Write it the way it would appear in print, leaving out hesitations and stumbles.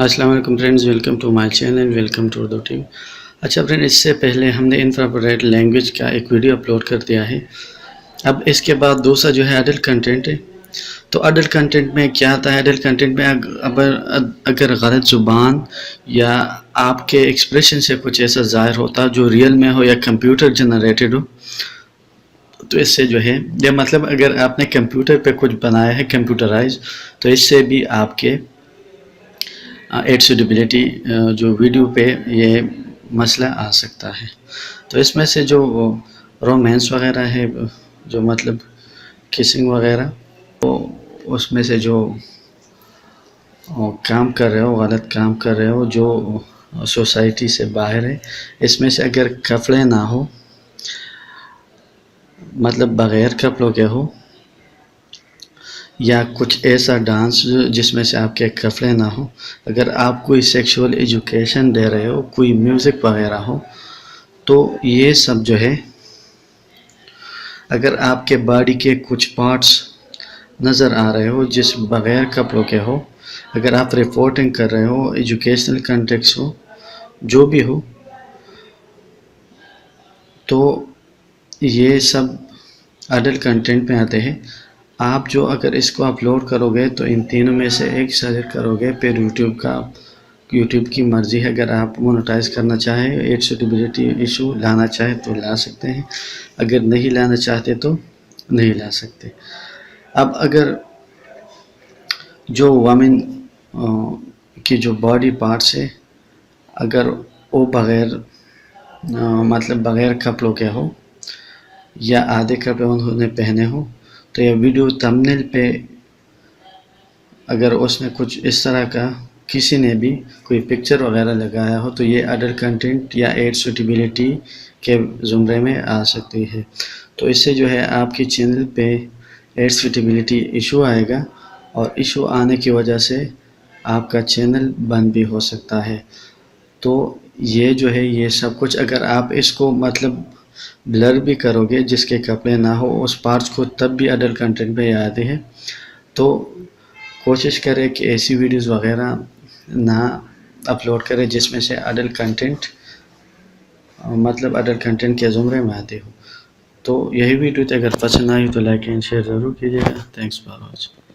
السلام علیکم friends, welcome to my channel, welcome to Urdu team. اچھا فرینڈ، اس سے پہلے ہم نے انٹرپریٹ لینگویج کا ایک ویڈیو اپلوڈ کر دیا ہے۔ اب اس کے بعد دوسرا جو ہے ایڈلٹ کنٹینٹ ہے۔ تو ایڈلٹ کنٹینٹ میں کیا آتا ہے؟ ایڈلٹ کنٹینٹ میں اگر غلط زبان یا آپ کے ایکسپریشن سے کچھ ایسا ظاہر ہوتا جو ریئل میں ہو یا کمپیوٹر جنریٹڈ ہو، تو اس سے جو ہے یا مطلب اگر آپ نے کمپیوٹر پہ کچھ بنایا ہے کمپیوٹرائز، تو اس سے بھی آپ کے ایڈ سوٹیبلٹی جو ویڈیو پہ یہ مسئلہ آ سکتا ہے۔ تو اس میں سے جو رومانس وغیرہ ہے، جو مطلب کسنگ وغیرہ، تو اس میں سے جو کام کر رہے ہو، غلط کام کر رہے ہو جو سوسائٹی سے باہر ہے، اس میں سے اگر کپڑے نہ ہو، مطلب بغیر کپڑوں کے ہو، یا کچھ ایسا ڈانس جس میں سے آپ کے کپڑے نہ ہو، اگر آپ کوئی سیکشول ایجوکیشن دے رہے ہو، کوئی میوزک وغیرہ ہو، تو یہ سب جو ہے، اگر آپ کے باڈی کے کچھ پارٹس نظر آ رہے ہو جس بغیر کپڑوں کے ہو، اگر آپ رپورٹنگ کر رہے ہو، ایجوکیشنل کنٹیکس ہو، جو بھی ہو، تو یہ سب ایڈلٹ کنٹینٹ میں آتے ہیں۔ آپ جو اگر اس کو اپلوڈ کرو گے تو ان تینوں میں سے ایک سلیکٹ کرو گے، پھر یوٹیوب کی مرضی ہے، اگر آپ مونیٹائز کرنا چاہیں، ایڈ سوٹیبلٹی ایشو لانا چاہیں تو لا سکتے ہیں، اگر نہیں لانا چاہتے تو نہیں لا سکتے۔ اب اگر جو وومن کی جو باڈی پارٹس ہے، اگر وہ مطلب بغیر کپڑوں کے ہو یا آدھے کپڑے انہوں نے پہنے ہو، تو یہ ویڈیو تمبنیل پہ اگر اس میں کچھ اس طرح کا کسی نے بھی کوئی پکچر وغیرہ لگایا ہو، تو یہ ایڈلٹ کنٹینٹ یا ایڈ سوٹیبلٹی کے زمرے میں آ سکتی ہے۔ تو اس سے جو ہے آپ کی چینل پہ ایڈ سوٹیبلٹی ایشو آئے گا، اور ایشو آنے کی وجہ سے آپ کا چینل بند بھی ہو سکتا ہے۔ تو یہ جو ہے یہ سب کچھ اگر آپ اس کو مطلب بلر بھی کرو گے، جس کے کپڑے نہ ہو اس پارٹس کو، تب بھی ایڈلٹ کنٹینٹ پہ آتے ہیں۔ تو کوشش کرے کہ ایسی ویڈیوز وغیرہ نہ اپلوڈ کرے جس میں سے ایڈلٹ کنٹینٹ مطلب ایڈلٹ کنٹینٹ کے زمرے میں آتے ہو۔ تو یہی ویڈیو اگر پسند آئی تو لائک اینڈ شیئر ضرور کیجیے گا۔ Thanks for watching.